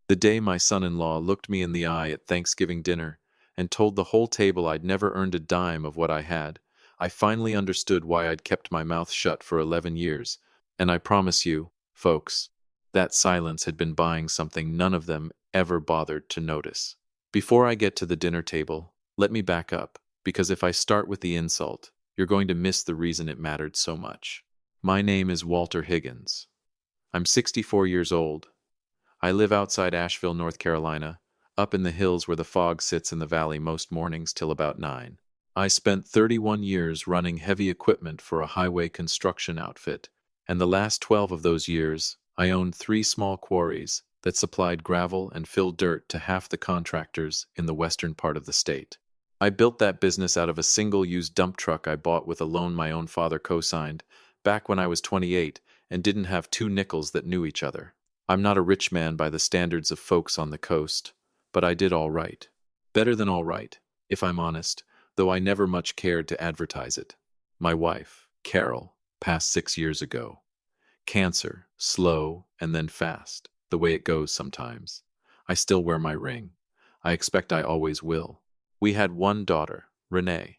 The day my son-in-law looked me in the eye at Thanksgiving dinner and told the whole table I'd never earned a dime of what I had, I finally understood why I'd kept my mouth shut for 11 years, and I promise you, folks, that silence had been buying something none of them ever bothered to notice. Before I get to the dinner table, let me back up, because if I start with the insult, you're going to miss the reason it mattered so much. My name is Walter Higgins. I'm 64 years old. I live outside Asheville, North Carolina, up in the hills where the fog sits in the valley most mornings till about 9. I spent 31 years running heavy equipment for a highway construction outfit, and the last 12 of those years, I owned 3 small quarries that supplied gravel and filled dirt to half the contractors in the western part of the state. I built that business out of a single-use dump truck I bought with a loan my own father co-signed back when I was 28 and didn't have 2 nickels that knew each other. I'm not a rich man by the standards of folks on the coast, but I did all right. Better than all right, if I'm honest, though I never much cared to advertise it. My wife, Carol, passed 6 years ago. Cancer, slow and then fast, the way it goes sometimes. I still wear my ring. I expect I always will. We had 1 daughter, Renee,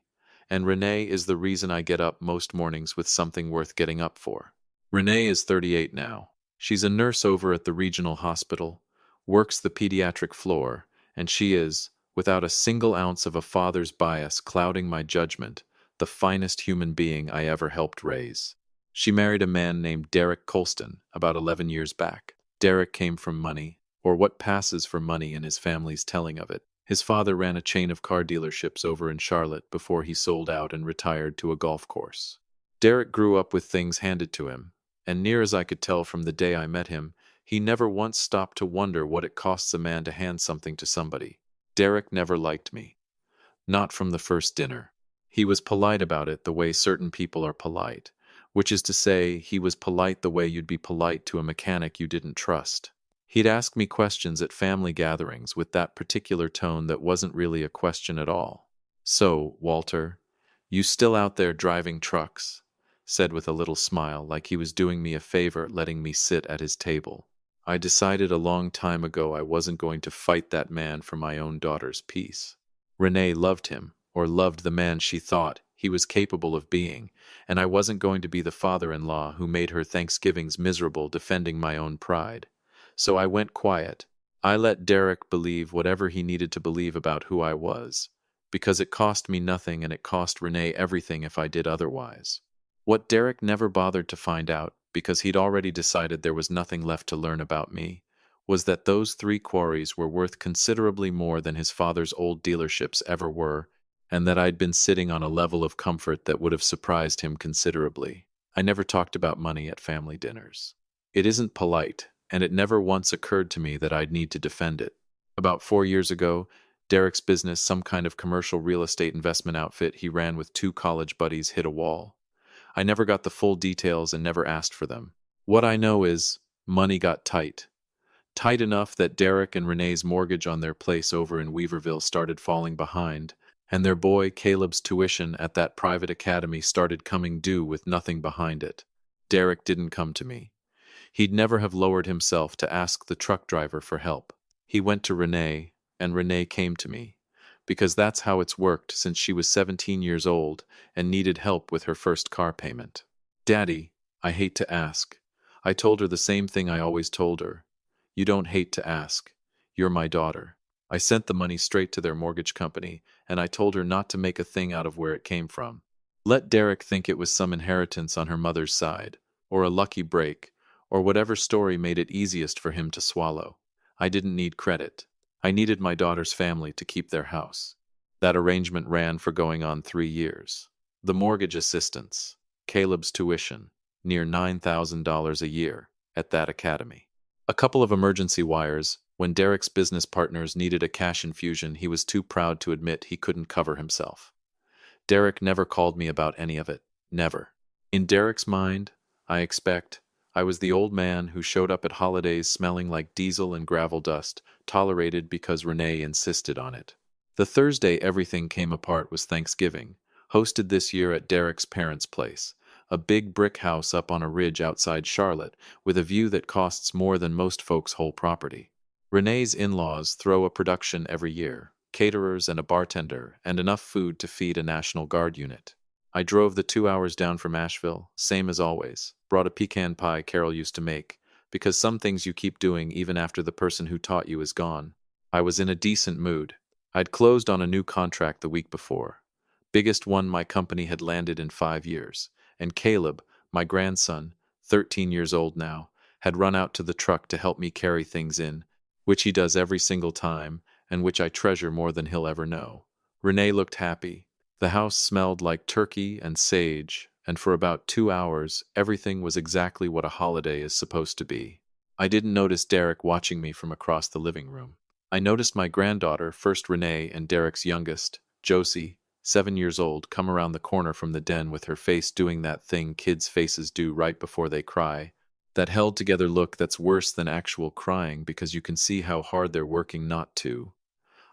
and Renee is the reason I get up most mornings with something worth getting up for. Renee is 38 now. She's a nurse over at the regional hospital, works the pediatric floor, and she is, without a single ounce of a father's bias clouding my judgment, the finest human being I ever helped raise. She married a man named Derek Colston about 11 years back. Derek came from money, or what passes for money in his family's telling of it. His father ran a chain of car dealerships over in Charlotte before he sold out and retired to a golf course. Derek grew up with things handed to him, and near as I could tell from the day I met him, he never once stopped to wonder what it costs a man to hand something to somebody. Derek never liked me. Not from the first dinner. He was polite about it the way certain people are polite, which is to say, he was polite the way you'd be polite to a mechanic you didn't trust. He'd ask me questions at family gatherings with that particular tone that wasn't really a question at all. "So, Walter, you still out there driving trucks?" said with a little smile, like he was doing me a favor letting me sit at his table. I decided a long time ago I wasn't going to fight that man for my own daughter's peace. Renee loved him, or loved the man she thought he was capable of being, and I wasn't going to be the father-in-law who made her Thanksgivings miserable defending my own pride. So I went quiet. I let Derek believe whatever he needed to believe about who I was, because it cost me nothing and it cost Renee everything if I did otherwise. What Derek never bothered to find out, because he'd already decided there was nothing left to learn about me, was that those 3 quarries were worth considerably more than his father's old dealerships ever were, and that I'd been sitting on a level of comfort that would have surprised him considerably. I never talked about money at family dinners. It isn't polite, and it never once occurred to me that I'd need to defend it. About 4 years ago, Derek's business, some kind of commercial real estate investment outfit he ran with 2 college buddies, hit a wall. I never got the full details and never asked for them. What I know is, money got tight. Tight enough that Derek and Renee's mortgage on their place over in Weaverville started falling behind, and their boy Caleb's tuition at that private academy started coming due with nothing behind it. Derek didn't come to me. He'd never have lowered himself to ask the truck driver for help. He went to Renee, and Renee came to me, because that's how it's worked since she was 17 years old and needed help with her first car payment. "Daddy, I hate to ask." I told her the same thing I always told her. "You don't hate to ask. You're my daughter." I sent the money straight to their mortgage company, and I told her not to make a thing out of where it came from. Let Derek think it was some inheritance on her mother's side, or a lucky break, or whatever story made it easiest for him to swallow. I didn't need credit. I needed my daughter's family to keep their house. That arrangement ran for going on 3 years. The mortgage assistance, Caleb's tuition, near $9,000 a year at that academy. A couple of emergency wires. When Derek's business partners needed a cash infusion, he was too proud to admit he couldn't cover himself. Derek never called me about any of it. Never. In Derek's mind, I expect, I was the old man who showed up at holidays smelling like diesel and gravel dust, tolerated because Renee insisted on it. The Thursday everything came apart was Thanksgiving, hosted this year at Derek's parents' place, a big brick house up on a ridge outside Charlotte with a view that costs more than most folks' whole property. Renee's in-laws throw a production every year, caterers and a bartender, and enough food to feed a National Guard unit. I drove the 2 hours down from Asheville, same as always, brought a pecan pie Carol used to make, because some things you keep doing even after the person who taught you is gone. I was in a decent mood. I'd closed on a new contract the week before, biggest one my company had landed in 5 years, and Caleb, my grandson, 13 years old now, had run out to the truck to help me carry things in, which he does every single time, and which I treasure more than he'll ever know. Renee looked happy. The house smelled like turkey and sage, and for about 2 hours, everything was exactly what a holiday is supposed to be. I didn't notice Derek watching me from across the living room. I noticed my granddaughter, first Renee and Derek's youngest, Josie, 7 years old, come around the corner from the den with her face doing that thing kids' faces do right before they cry. That held together look that's worse than actual crying because you can see how hard they're working not to.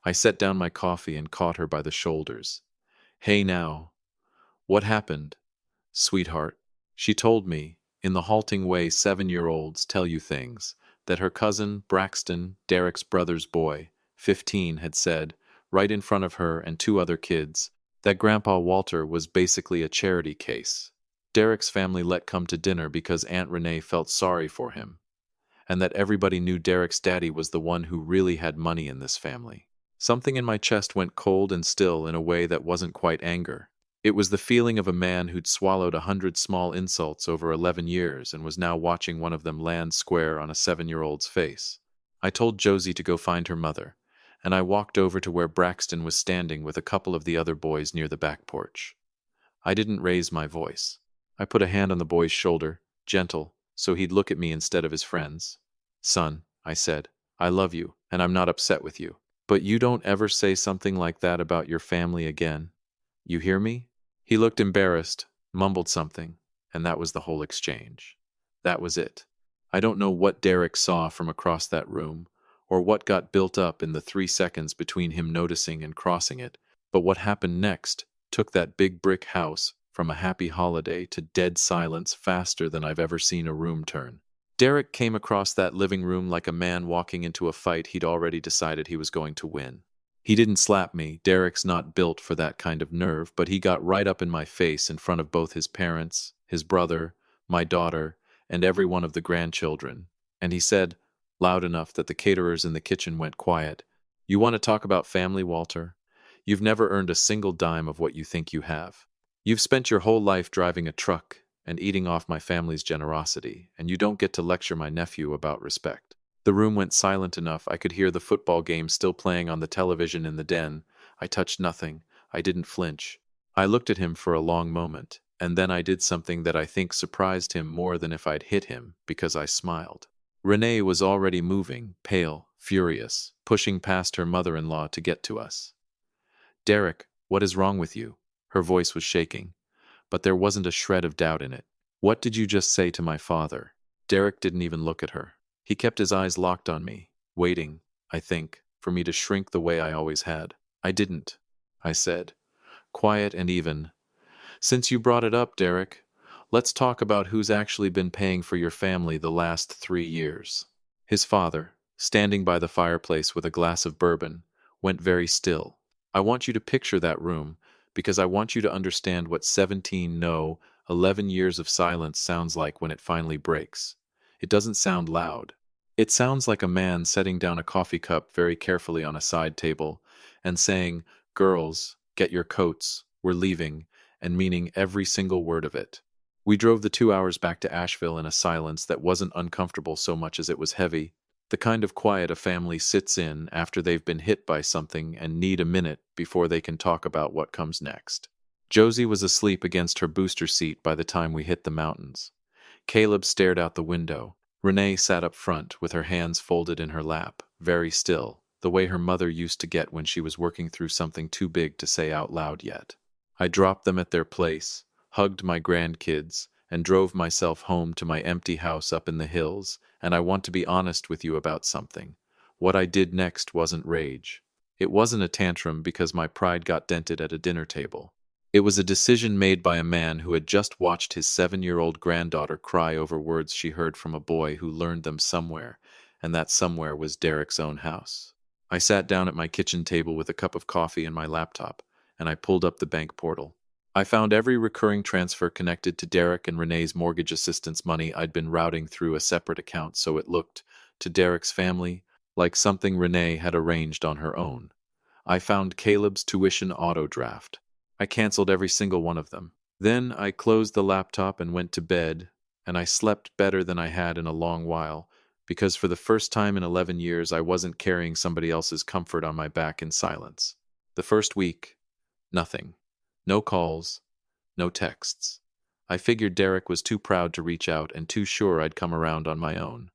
I set down my coffee and caught her by the shoulders. Hey now. What happened, sweetheart? She told me, in the halting way 7-year-olds tell you things, that her cousin, Braxton, Derek's brother's boy, 15, had said, right in front of her and two other kids, that Grandpa Walter was basically a charity case. Derek's family let come to dinner because Aunt Renee felt sorry for him, and that everybody knew Derek's daddy was the one who really had money in this family. Something in my chest went cold and still in a way that wasn't quite anger. It was the feeling of a man who'd swallowed 100 small insults over 11 years and was now watching one of them land square on a 7-year-old's face. I told Josie to go find her mother, and I walked over to where Braxton was standing with a couple of the other boys near the back porch. I didn't raise my voice. I put a hand on the boy's shoulder, gentle, so he'd look at me instead of his friends. Son, I said, I love you, and I'm not upset with you. But you don't ever say something like that about your family again. You hear me? He looked embarrassed, mumbled something, and that was the whole exchange. That was it. I don't know what Derek saw from across that room, or what got built up in the 3 seconds between him noticing and crossing it, but what happened next took that big brick house from a happy holiday to dead silence faster than I've ever seen a room turn. Derek came across that living room like a man walking into a fight he'd already decided he was going to win. He didn't slap me. Derek's not built for that kind of nerve, but he got right up in my face in front of both his parents, his brother, my daughter, and every one of the grandchildren. And he said, loud enough that the caterers in the kitchen went quiet, "You want to talk about family, Walter? You've never earned a single dime of what you think you have. You've spent your whole life driving a truck and eating off my family's generosity, and you don't get to lecture my nephew about respect." The room went silent enough I could hear the football game still playing on the television in the den. I touched nothing. I didn't flinch. I looked at him for a long moment, and then I did something that I think surprised him more than if I'd hit him, because I smiled. Renee was already moving, pale, furious, pushing past her mother-in-law to get to us. "Derek, what is wrong with you?" Her voice was shaking, but there wasn't a shred of doubt in it. "What did you just say to my father?" Derek didn't even look at her. He kept his eyes locked on me, waiting, I think, for me to shrink the way I always had. "I didn't," I said, quiet and even. "Since you brought it up, Derek, let's talk about who's actually been paying for your family the last 3 years." His father, standing by the fireplace with a glass of bourbon, went very still. I want you to picture that room, because I want you to understand what 17, no, 11 years of silence sounds like when it finally breaks. It doesn't sound loud. It sounds like a man setting down a coffee cup very carefully on a side table and saying, "Girls, get your coats, we're leaving," and meaning every single word of it. We drove the 2 hours back to Asheville in a silence that wasn't uncomfortable so much as it was heavy, the kind of quiet a family sits in after they've been hit by something and need a minute before they can talk about what comes next. Josie was asleep against her booster seat by the time we hit the mountains. Caleb stared out the window. Renee sat up front with her hands folded in her lap, very still, the way her mother used to get when she was working through something too big to say out loud yet. I dropped them at their place, hugged my grandkids, and drove myself home to my empty house up in the hills, and I want to be honest with you about something. What I did next wasn't rage. It wasn't a tantrum because my pride got dented at a dinner table. It was a decision made by a man who had just watched his 7-year-old granddaughter cry over words she heard from a boy who learned them somewhere, and that somewhere was Derek's own house. I sat down at my kitchen table with a cup of coffee and my laptop, and I pulled up the bank portal. I found every recurring transfer connected to Derek and Renee's mortgage assistance money I'd been routing through a separate account, so it looked, to Derek's family, like something Renee had arranged on her own. I found Caleb's tuition auto draft. I canceled every single one of them. Then I closed the laptop and went to bed, and I slept better than I had in a long while, because for the first time in 11 years I wasn't carrying somebody else's comfort on my back in silence. The first week, nothing. No calls, no texts. I figured Derek was too proud to reach out and too sure I'd come around on my own.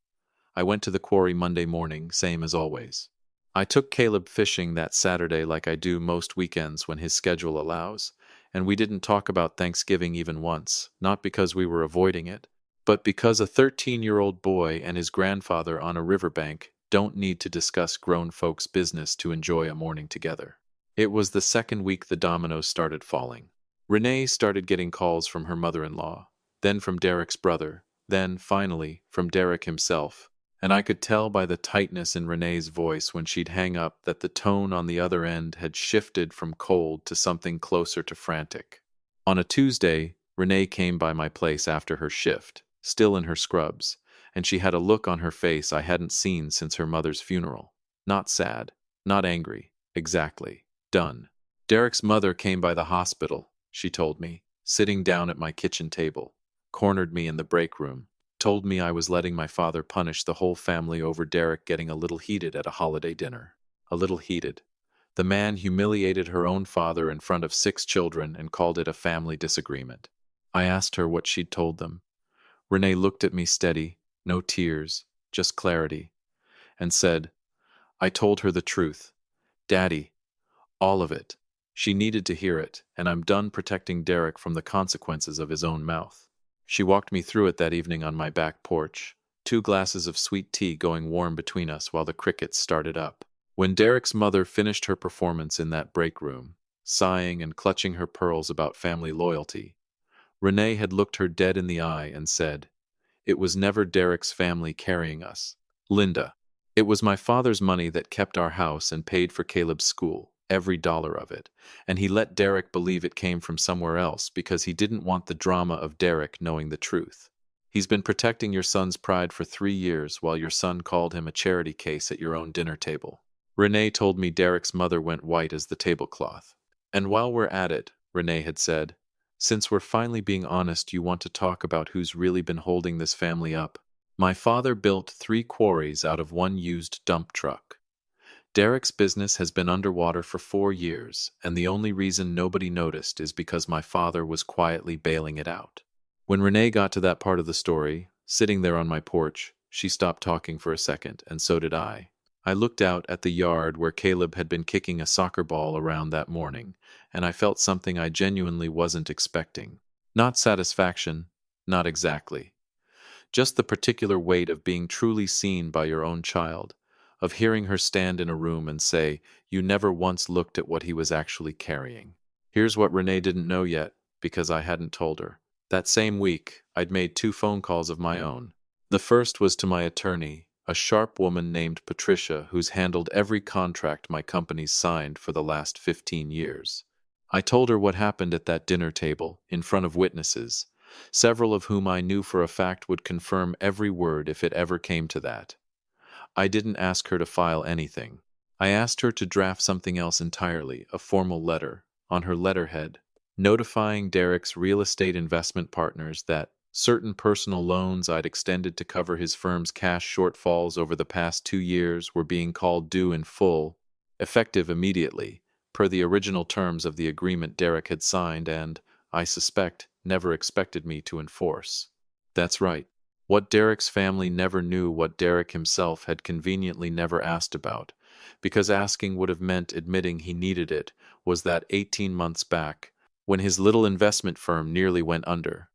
I went to the quarry Monday morning, same as always. I took Caleb fishing that Saturday like I do most weekends when his schedule allows, and we didn't talk about Thanksgiving even once, not because we were avoiding it, but because a 13-year-old boy and his grandfather on a riverbank don't need to discuss grown folks' business to enjoy a morning together. It was the second week the dominoes started falling. Renee started getting calls from her mother-in-law, then from Derek's brother, then, finally, from Derek himself. And I could tell by the tightness in Renee's voice when she'd hang up that the tone on the other end had shifted from cold to something closer to frantic. On a Tuesday, Renee came by my place after her shift, still in her scrubs, and she had a look on her face I hadn't seen since her mother's funeral. Not sad, not angry, exactly. Done. Derek's mother came by the hospital, she told me, sitting down at my kitchen table, cornered me in the break room, told me I was letting my father punish the whole family over Derek getting a little heated at a holiday dinner. A little heated. The man humiliated her own father in front of 6 children and called it a family disagreement. I asked her what she'd told them. Renee looked at me steady, no tears, just clarity, and said, I told her the truth. Daddy, all of it. She needed to hear it, and I'm done protecting Derek from the consequences of his own mouth. She walked me through it that evening on my back porch, 2 glasses of sweet tea going warm between us while the crickets started up. When Derek's mother finished her performance in that break room, sighing and clutching her pearls about family loyalty, Renee had looked her dead in the eye and said, it was never Derek's family carrying us, Linda. It was my father's money that kept our house and paid for Caleb's school, every dollar of it, and he let Derek believe it came from somewhere else because he didn't want the drama of Derek knowing the truth. He's been protecting your son's pride for 3 years while your son called him a charity case at your own dinner table. Renee told me Derek's mother went white as the tablecloth. And while we're at it, Renee had said, since we're finally being honest, you want to talk about who's really been holding this family up. My father built 3 quarries out of 1 used dump truck. Derek's business has been underwater for 4 years, and the only reason nobody noticed is because my father was quietly bailing it out. When Renee got to that part of the story, sitting there on my porch, she stopped talking for a second, and so did I. I looked out at the yard where Caleb had been kicking a soccer ball around that morning, and I felt something I genuinely wasn't expecting. Not satisfaction, not exactly. Just the particular weight of being truly seen by your own child, of hearing her stand in a room and say, you never once looked at what he was actually carrying. Here's what Renee didn't know yet, because I hadn't told her. That same week, I'd made 2 phone calls of my own. The first was to my attorney, a sharp woman named Patricia who's handled every contract my company's signed for the last 15 years. I told her what happened at that dinner table, in front of witnesses, several of whom I knew for a fact would confirm every word if it ever came to that. I didn't ask her to file anything. I asked her to draft something else entirely, a formal letter, on her letterhead, notifying Derek's real estate investment partners that certain personal loans I'd extended to cover his firm's cash shortfalls over the past 2 years were being called due in full, effective immediately, per the original terms of the agreement Derek had signed and, I suspect, never expected me to enforce. That's right. What Derek's family never knew, what Derek himself had conveniently never asked about, because asking would have meant admitting he needed it, was that 18 months back, when his little investment firm nearly went under,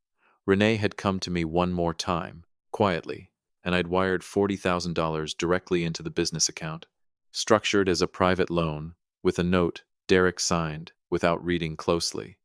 Renee had come to me one more time, quietly, and I'd wired $40,000 directly into the business account, structured as a private loan, with a note Derek signed without reading closely.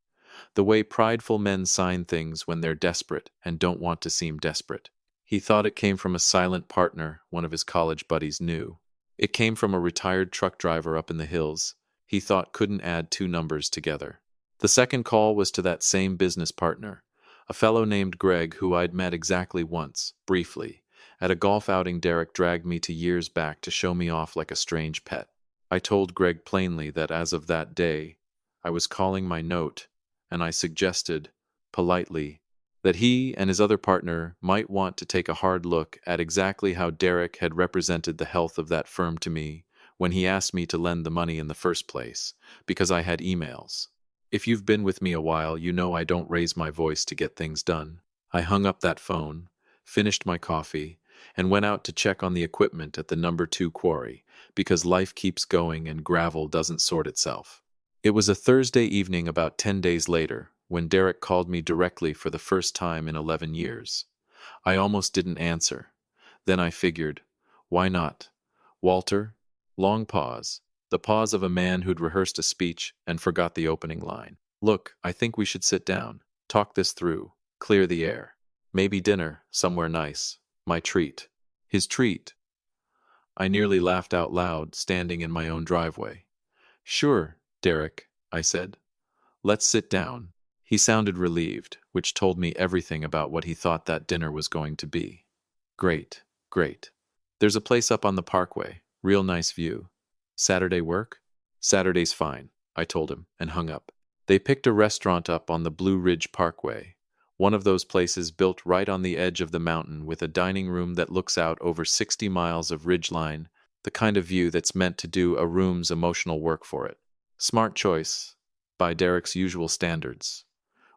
The way prideful men sign things when they're desperate and don't want to seem desperate. He thought it came from a silent partner one of his college buddies knew. It came from a retired truck driver up in the hills he thought couldn't add two numbers together. The second call was to that same business partner, a fellow named Greg who I'd met exactly once, briefly, at a golf outing Derek dragged me to years back to show me off like a strange pet. I told Greg plainly that as of that day, I was calling my note, and I suggested, politely, that he and his other partner might want to take a hard look at exactly how Derek had represented the health of that firm to me when he asked me to lend the money in the first place, because I had emails. If you've been with me a while, you know I don't raise my voice to get things done. I hung up that phone, finished my coffee, and went out to check on the equipment at the number 2 quarry, because life keeps going and gravel doesn't sort itself. It was a Thursday evening about 10 days later, when Derek called me directly for the first time in 11 years. I almost didn't answer. Then I figured, why not? Walter? Long pause. The pause of a man who'd rehearsed a speech and forgot the opening line. Look, I think we should sit down, talk this through, clear the air. Maybe dinner, somewhere nice. My treat. His treat. I nearly laughed out loud, standing in my own driveway. Sure, Derek, I said. Let's sit down. He sounded relieved, which told me everything about what he thought that dinner was going to be. Great, great. There's a place up on the parkway, real nice view. Saturday work? Saturday's fine, I told him, and hung up. They picked a restaurant up on the Blue Ridge Parkway, one of those places built right on the edge of the mountain with a dining room that looks out over 60 miles of ridgeline, the kind of view that's meant to do a room's emotional work for it. Smart choice, by Derek's usual standards,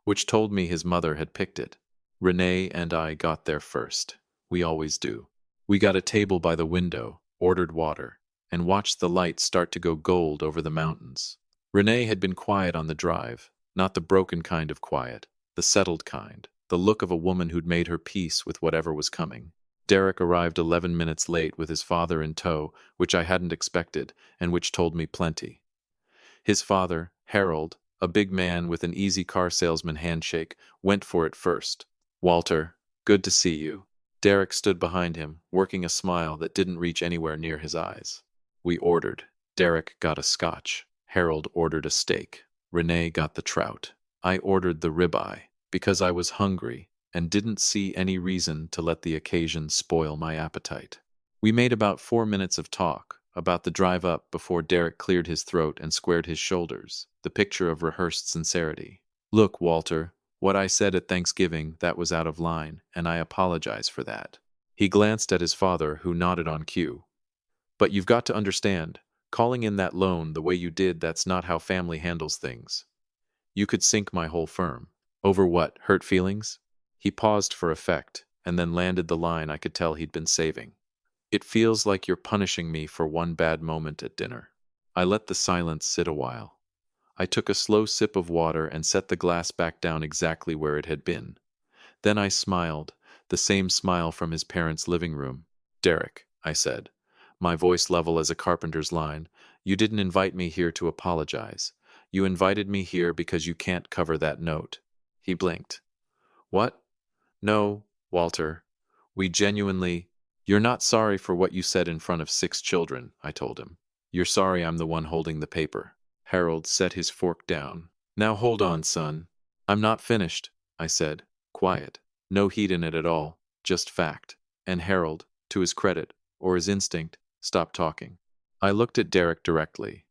which told me his mother had picked it. Renee and I got there first. We always do. We got a table by the window, ordered water, and watched the lights start to go gold over the mountains. Renee had been quiet on the drive, not the broken kind of quiet, the settled kind, the look of a woman who'd made her peace with whatever was coming. Derek arrived 11 minutes late with his father in tow, which I hadn't expected, and which told me plenty. His father, Harold, a big man with an easy car salesman handshake, went for it first. Walter, good to see you. Derek stood behind him, working a smile that didn't reach anywhere near his eyes. We ordered. Derek got a scotch. Harold ordered a steak. Renee got the trout. I ordered the ribeye, because I was hungry and didn't see any reason to let the occasion spoil my appetite. We made about 4 minutes of talk about the drive up before Derek cleared his throat and squared his shoulders, the picture of rehearsed sincerity. Look, Walter, what I said at Thanksgiving, that was out of line, and I apologize for that. He glanced at his father, who nodded on cue. But you've got to understand, calling in that loan the way you did, that's not how family handles things. You could sink my whole firm. Over what, hurt feelings? He paused for effect, and then landed the line I could tell he'd been saving. It feels like you're punishing me for one bad moment at dinner. I let the silence sit a while. I took a slow sip of water and set the glass back down exactly where it had been. Then I smiled, the same smile from his parents' living room. Derek, I said, my voice level as a carpenter's line, you didn't invite me here to apologize. You invited me here because you can't cover that note. He blinked. What? No, Walter. We genuinely... You're not sorry for what you said in front of 6 children, I told him. You're sorry I'm the one holding the paper. Harold set his fork down. Now hold on, son. I'm not finished, I said, quiet. No heat in it at all, just fact. And Harold, to his credit, or his instinct, stopped talking. I looked at Derek directly.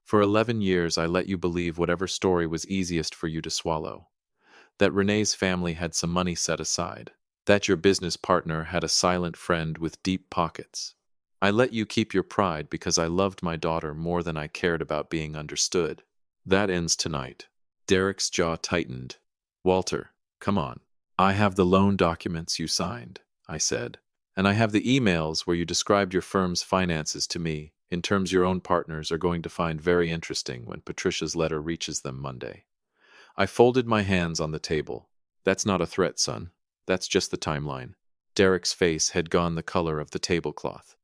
For 11 years I let you believe whatever story was easiest for you to swallow. That Renee's family had some money set aside. That your business partner had a silent friend with deep pockets. I let you keep your pride because I loved my daughter more than I cared about being understood. That ends tonight. Derek's jaw tightened. Walter, come on. I have the loan documents you signed, I said. And I have the emails where you described your firm's finances to me in terms your own partners are going to find very interesting when Patricia's letter reaches them Monday. I folded my hands on the table. That's not a threat, son. That's just the timeline. Derek's face had gone the color of the tablecloth.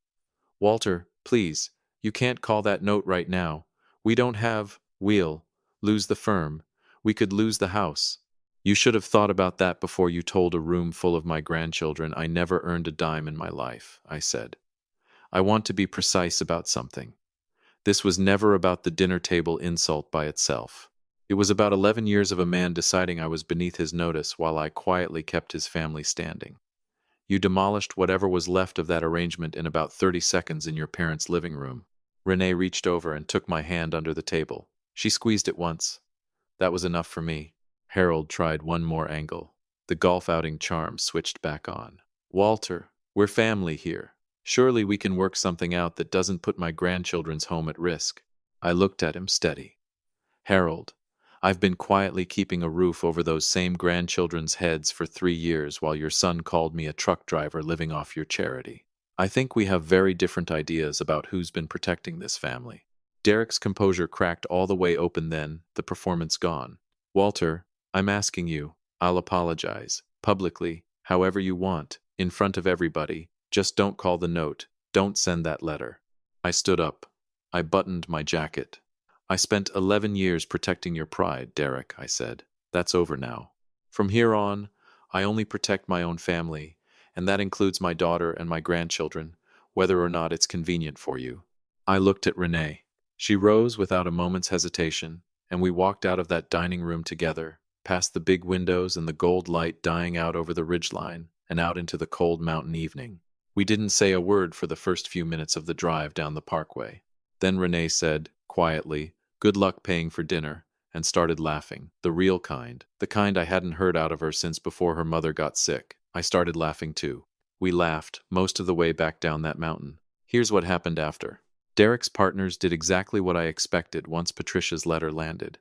Walter, please, you can't call that note right now. We don't have... We'll lose the firm. We could lose the house. You should have thought about that before you told a room full of my grandchildren I never earned a dime in my life, I said. I want to be precise about something. This was never about the dinner table insult by itself. It was about 11 years of a man deciding I was beneath his notice while I quietly kept his family standing. You demolished whatever was left of that arrangement in about 30 seconds in your parents' living room. Renee reached over and took my hand under the table. She squeezed it once. That was enough for me. Harold tried one more angle. The golf outing charm switched back on. Walter, we're family here. Surely we can work something out that doesn't put my grandchildren's home at risk. I looked at him steady. Harold, I've been quietly keeping a roof over those same grandchildren's heads for 3 years while your son called me a truck driver living off your charity. I think we have very different ideas about who's been protecting this family. Derek's composure cracked all the way open then, the performance gone. Walter, I'm asking you, I'll apologize, publicly, however you want, in front of everybody. Just don't call the note. Don't send that letter. I stood up. I buttoned my jacket. I spent 11 years protecting your pride, Derek, I said. That's over now. From here on, I only protect my own family, and that includes my daughter and my grandchildren, whether or not it's convenient for you. I looked at Renee. She rose without a moment's hesitation, and we walked out of that dining room together, past the big windows and the gold light dying out over the ridgeline, and out into the cold mountain evening. We didn't say a word for the first few minutes of the drive down the parkway. Then Renee said, quietly, "Good luck paying for dinner," and started laughing, the real kind, the kind I hadn't heard out of her since before her mother got sick. I started laughing too. We laughed most of the way back down that mountain. Here's what happened after. Derek's partners did exactly what I expected once Patricia's letter landed.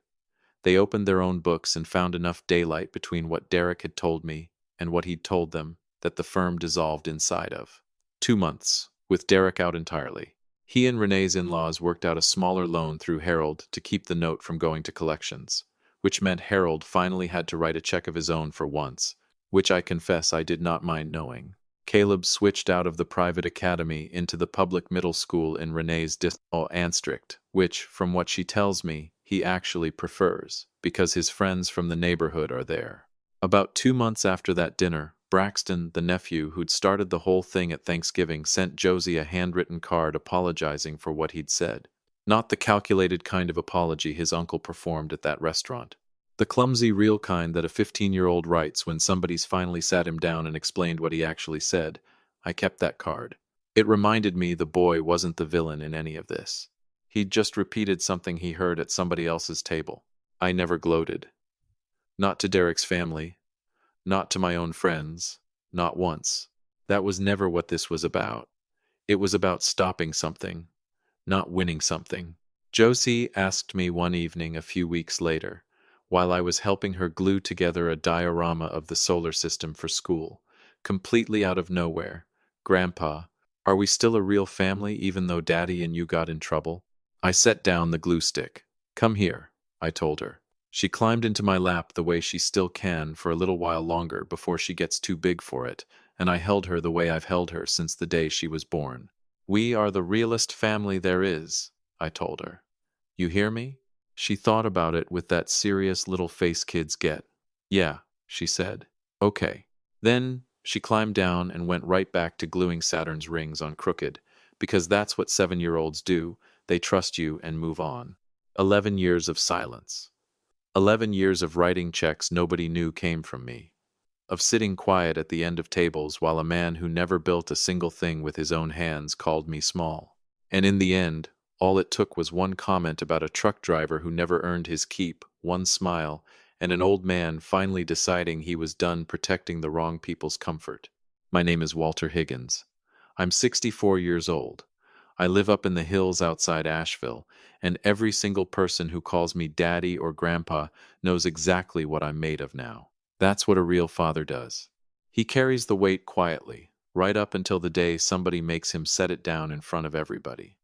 They opened their own books and found enough daylight between what Derek had told me and what he'd told them that the firm dissolved inside of 2 months, with Derek out entirely. He and Renee's in-laws worked out a smaller loan through Harold to keep the note from going to collections, which meant Harold finally had to write a check of his own for once, which I confess I did not mind knowing. Caleb switched out of the private academy into the public middle school in Renee's district, which, from what she tells me, he actually prefers, because his friends from the neighborhood are there. About 2 months after that dinner, Braxton, the nephew who'd started the whole thing at Thanksgiving, sent Josie a handwritten card apologizing for what he'd said. Not the calculated kind of apology his uncle performed at that restaurant. The clumsy, real kind that a 15-year-old writes when somebody's finally sat him down and explained what he actually said. I kept that card. It reminded me the boy wasn't the villain in any of this. He'd just repeated something he heard at somebody else's table. I never gloated. Not to Derek's family. Not to my own friends. Not once. That was never what this was about. It was about stopping something, not winning something. Josie asked me one evening a few weeks later, while I was helping her glue together a diorama of the solar system for school, completely out of nowhere, "Grandpa, are we still a real family even though Daddy and you got in trouble?" I set down the glue stick. "Come here," I told her. She climbed into my lap the way she still can for a little while longer before she gets too big for it, and I held her the way I've held her since the day she was born. "We are the realest family there is," I told her. "You hear me?" She thought about it with that serious little face kids get. "Yeah," she said. "Okay." Then she climbed down and went right back to gluing Saturn's rings on Crooked, because that's what 7-year-olds do. They trust you and move on. 11 years of silence. 11 years of writing checks nobody knew came from me. Of sitting quiet at the end of tables while a man who never built a single thing with his own hands called me small. And in the end, all it took was one comment about a truck driver who never earned his keep, one smile, and an old man finally deciding he was done protecting the wrong people's comfort. My name is Walter Higgins. I'm 64 years old. I live up in the hills outside Asheville, and every single person who calls me Daddy or Grandpa knows exactly what I'm made of now. That's what a real father does. He carries the weight quietly, right up until the day somebody makes him set it down in front of everybody.